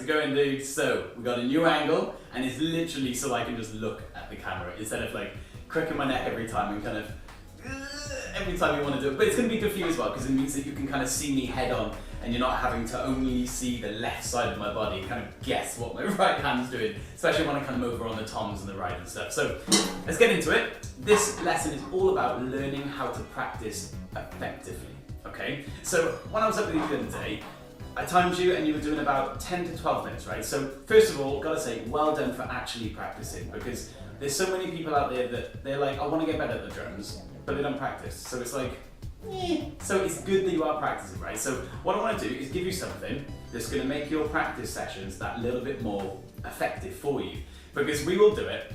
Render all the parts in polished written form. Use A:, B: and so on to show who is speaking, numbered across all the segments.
A: going, dude. So we got a new angle, and it's literally so I can just look at the camera instead of like cracking my neck every time and kind of every time you want to do it. But it's going to be good for you as well because it means that you can kind of see me head on, and you're not having to only see the left side of my body, kind of guess what my right hand's doing, especially when I come over on the toms and the right and stuff. So let's get into it. This lesson is all about learning how to practice effectively. Okay, so when I was up with you the other day, I timed you and you were doing about 10 to 12 minutes, right? So first of all, gotta say, well done for actually practicing, because there's so many people out there that they're like, I want to get better at the drums, but they don't practice. So it's like, so it's good that you are practicing, right? So what I want to do is give you something that's going to make your practice sessions that little bit more effective for you, because we will do it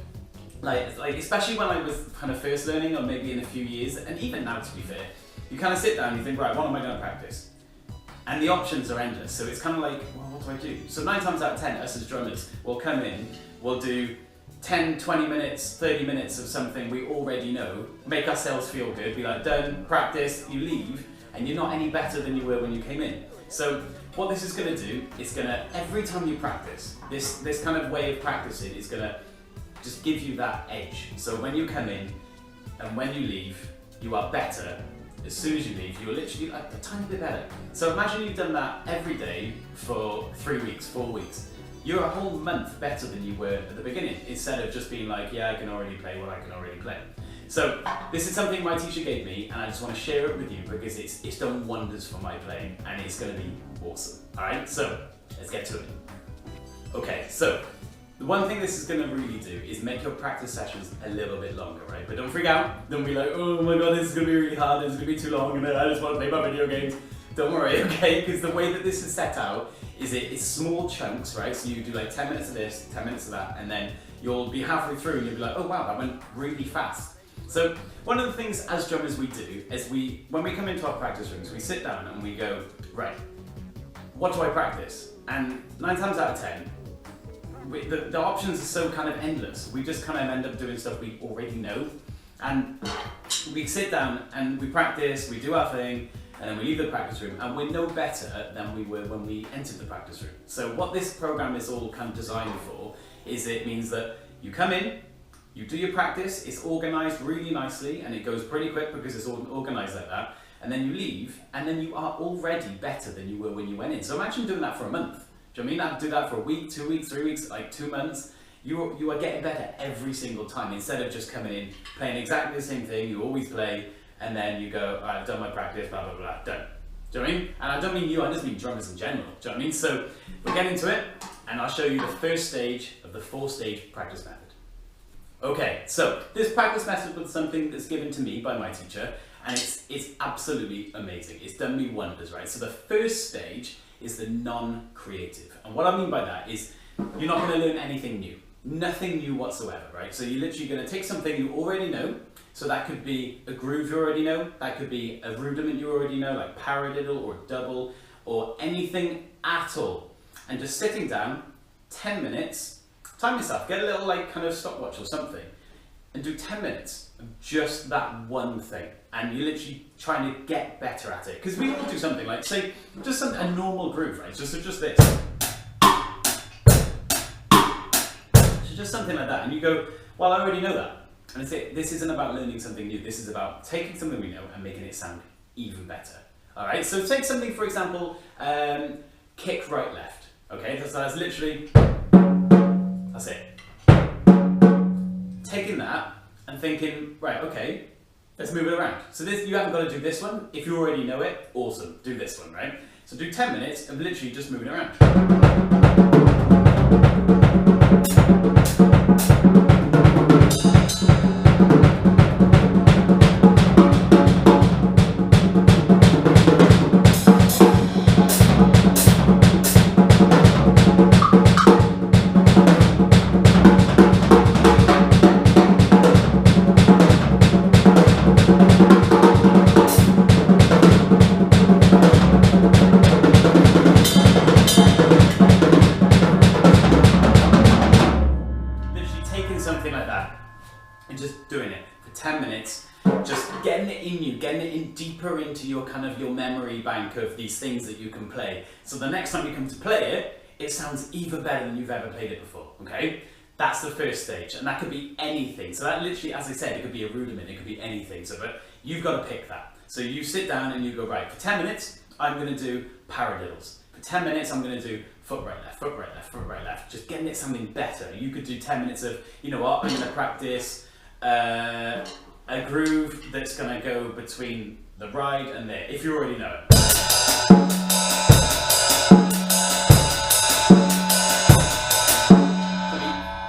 A: like especially when I was kind of first learning, or maybe in a few years, and even now, to be fair, you kind of sit down and you think, right, what am I going to practice? And the options are endless. So it's kind of like, well, what do I do? So 9 times out of 10, us as drummers will come in, we'll do 10, 20 minutes, 30 minutes of something we already know, make ourselves feel good, be like, done, practice, you leave, and you're not any better than you were when you came in. So what this is going to do, it's going to, every time you practice, this kind of way of practicing is going to just give you that edge. So when you come in and when you leave, you are better. As soon as you leave, you're literally like a tiny bit better. So imagine you've done that every day for 3 weeks, 4 weeks. You're a whole month better than you were at the beginning, instead of just being like, yeah, I can already play what I can already play. So this is something my teacher gave me, and I just want to share it with you because it's done wonders for my playing, and it's going to be awesome. All right, so let's get to it. Okay, so the one thing this is going to really do is make your practice sessions a little bit longer, right? But don't freak out. Don't be like, oh my god, this is going to be really hard, this is going to be too long, and I just want to play my video games. Don't worry, okay? Because the way that this is set out is it's small chunks, right? So you do like 10 minutes of this, 10 minutes of that, and then you'll be halfway through and you'll be like, oh wow, that went really fast. So one of the things as drummers we do is when we come into our practice rooms, we sit down and we go, right, what do I practice? And 9 times out of 10, the options are so kind of endless. We just kind of end up doing stuff we already know. And we sit down and we practice, we do our thing, and then we leave the practice room, and we're no better than we were when we entered the practice room. So what this program is all kind of designed for is it means that you come in, you do your practice, it's organized really nicely, and it goes pretty quick because it's all organized like that, and then you leave, and then you are already better than you were when you went in. So imagine doing that for a month. Do you know what I mean? Do that for a week, 2 weeks, 3 weeks, like 2 months. You are getting better every single time, instead of just coming in, playing exactly the same thing you always play, and then you go, all right, I've done my practice, blah, blah, blah, done. Do you know what I mean? And I don't mean you, I just mean drummers in general. Do you know what I mean? So we'll get into it, and I'll show you the first stage of the 4-stage practice method. Okay, so this practice method was something that's given to me by my teacher, and it's absolutely amazing. It's done me wonders, right? So the first stage is the non-creative. And what I mean by that is you're not going to learn anything new. Nothing new whatsoever, right? So you're literally going to take something you already know. So that could be a groove you already know. That could be a rudiment you already know, like paradiddle or double, or anything at all. And just sitting down, 10 minutes, time yourself, get a little like kind of stopwatch or something, and do 10 minutes of just that one thing. And you're literally trying to get better at it. Because we all do something like, say, just a normal groove, right? So just this. So just something like that. And you go, well, I already know that. And this isn't about learning something new. This is about taking something we know and making it sound even better. All right, so take something, for example, kick right, left. Okay, so that's literally, that's it. Taking that and thinking, right, okay, let's move it around. So this, you haven't got to do this one. If you already know it, awesome, do this one, right? So do 10 minutes of literally just moving around. Something like that, and just doing it for 10 minutes, just getting it in you, getting it in deeper into your kind of your memory bank of these things that you can play. So the next time you come to play it, it sounds even better than you've ever played it before, okay? That's the first stage, and that could be anything. So that literally, as I said, it could be a rudiment, it could be anything. So, but you've got to pick that. So you sit down and you go, right, for 10 minutes, I'm going to do paradiddles. For 10 minutes, I'm going to do foot right left, foot right left, foot right left. Just getting it something better. You could do 10 minutes of, you know what, I'm going to practice a groove that's going to go between the ride and there, if you already know it.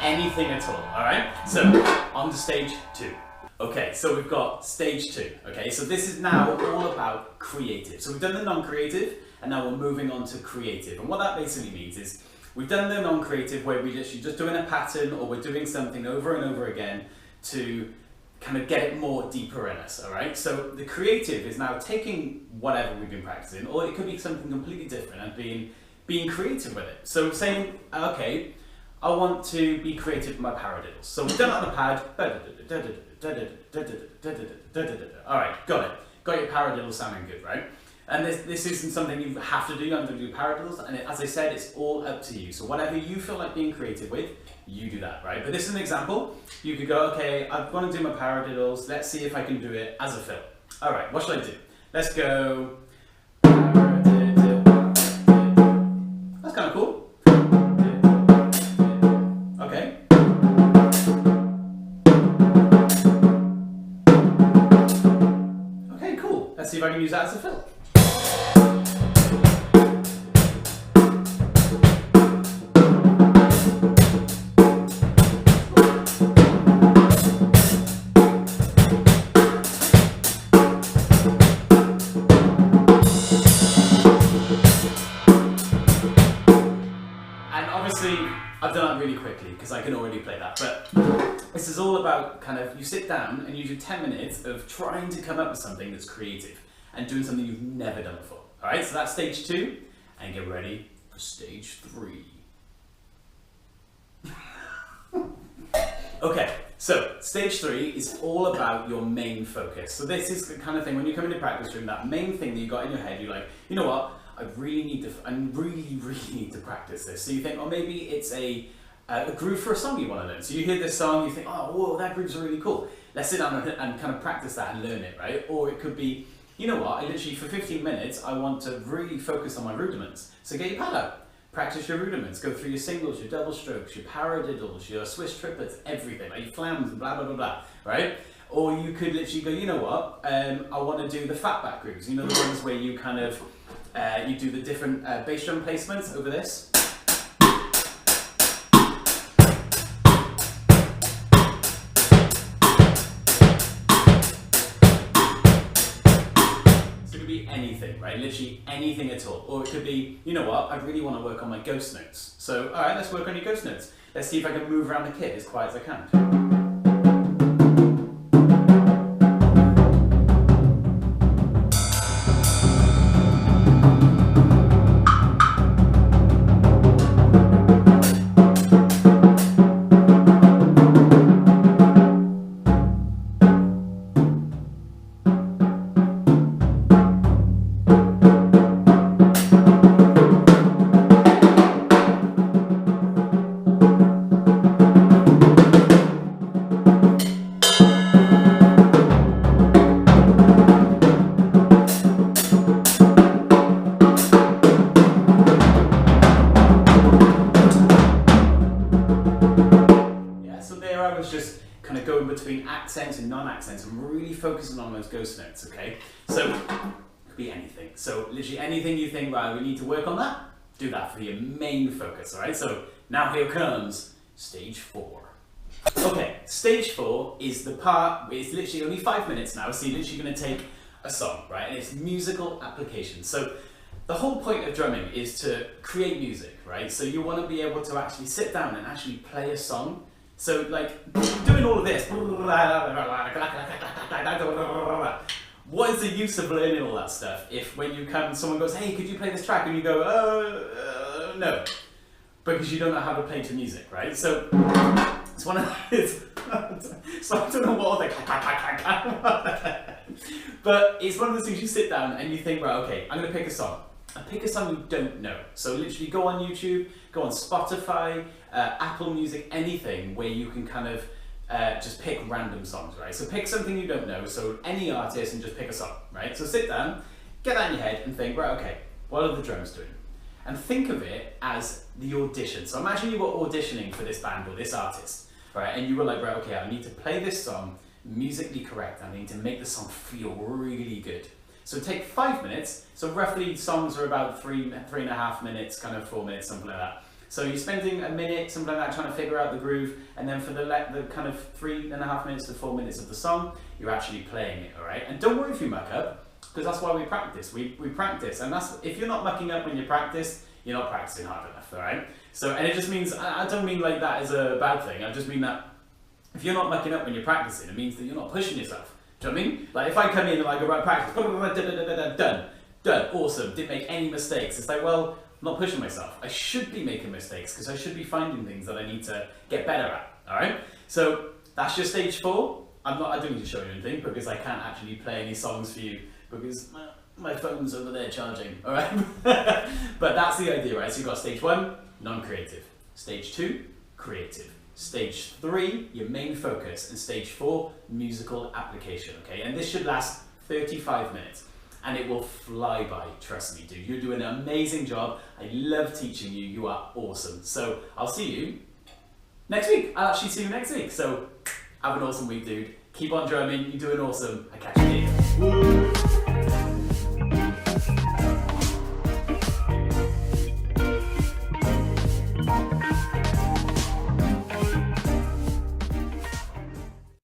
A: Anything at all, alright? So, on to stage 2. Okay, so we've got stage 2, okay? So this is now all about creative. So we've done the non-creative, and now we're moving on to creative. And what that basically means is, we've done the non-creative where we're literally just doing a pattern, or we're doing something over and over again to kind of get it more deeper in us, alright? So the creative is now taking whatever we've been practicing, or it could be something completely different, and being creative with it. So saying, okay, I want to be creative with my paradiddles. So we've done it on the pad. Alright, got it. Got your paradiddles sounding good, right? And this isn't something you have to do, you have to do paradiddles, and as I said, it's all up to you. So whatever you feel like being creative with, you do that, right? But this is an example. You could go, okay, I want to do my paradiddles, let's see if I can do it as a fill. Alright, what should I do? Let's go. That's kind of cool. Let's see if I can use that as a fill. And obviously, I've done that really quickly because I can already play that, but this is all about kind of, you sit down and you do 10 minutes of trying to come up with something that's creative and doing something you've never done before. Alright, so that's stage 2, and get ready for stage 3. Okay, so stage 3 is all about your main focus. So this is the kind of thing, when you come into practice room, that main thing that you got in your head, you're like, you know what, I really need to practice this. So you think, oh, maybe it's a groove for a song you want to learn. So you hear this song, you think, oh, whoa, that groove's really cool. Let's sit down and kind of practice that and learn it, right? Or it could be, you know what, I literally, for 15 minutes, I want to really focus on my rudiments. So get your pad out, practice your rudiments, go through your singles, your double strokes, your paradiddles, your Swiss triplets, everything, like your flams and blah, blah, blah, blah, right? Or you could literally go, you know what, I want to do the fatback grooves, you know, the ones where you kind of, you do the different bass drum placements over this. Anything, right? Literally anything at all. Or it could be, you know what, I really want to work on my ghost notes. So, alright, let's work on your ghost notes. Let's see if I can move around the kit as quiet as I can. Just kind of going between accents and non-accents and really focusing on those ghost notes, okay? So, it could be anything. So, literally anything you think, right, we need to work on that, do that for your main focus, alright? So, now here comes stage 4. Okay, stage 4 is the part where it's literally only 5 minutes now, so you're literally going to take a song, right? And it's musical application. So, the whole point of drumming is to create music, right? So, you want to be able to actually sit down and actually play a song. So, like, doing all of this, what is the use of learning all that stuff if when you come, someone goes, hey, could you play this track? And you go, no. Because you don't know how to play to music, right? So, it's one of it's so I don't know what all the but it's one of those things you sit down and you think, right, okay, I'm going to pick a song. and pick a song you don't know. So literally go on YouTube, go on Spotify, Apple Music, anything where you can kind of just pick random songs, right? So pick something you don't know, so any artist, and just pick a song, right? So sit down, get that in your head and think, right, okay, what are the drums doing? And think of it as the audition. So imagine you were auditioning for this band or this artist, right? And you were like, right, okay, I need to play this song musically correct. I need to make the song feel really good. So take 5 minutes. So roughly songs are about 3.5 minutes, kind of 4 minutes, something like that. So you're spending a minute, something like that, trying to figure out the groove, and then for the kind of 3.5 minutes to 4 minutes of the song, you're actually playing it, all right? And don't worry if you muck up, because that's why we practice. We practice, and that's, if you're not mucking up when you practice, you're not practicing hard enough, all right? So, and it just means, I don't mean like that as a bad thing, I just mean that if you're not mucking up when you're practicing, it means that you're not pushing yourself. Do you know what I mean? Like if I come in and I go right practice, done, awesome, didn't make any mistakes. It's like, well, I'm not pushing myself. I should be making mistakes because I should be finding things that I need to get better at. All right. So that's your stage 4. I don't need to show you anything because I can't actually play any songs for you because my phone's over there charging. All right. But that's the idea, right? So you've got stage 1, non-creative. Stage 2, creative. Stage 3, your main focus, and stage 4, musical application, okay? And this should last 35 minutes, and it will fly by, trust me, dude. You're doing an amazing job. I love teaching you. You are awesome. So I'll see you next week. I'll actually see you next week. So have an awesome week, dude. Keep on drumming. You're doing awesome. I catch you later.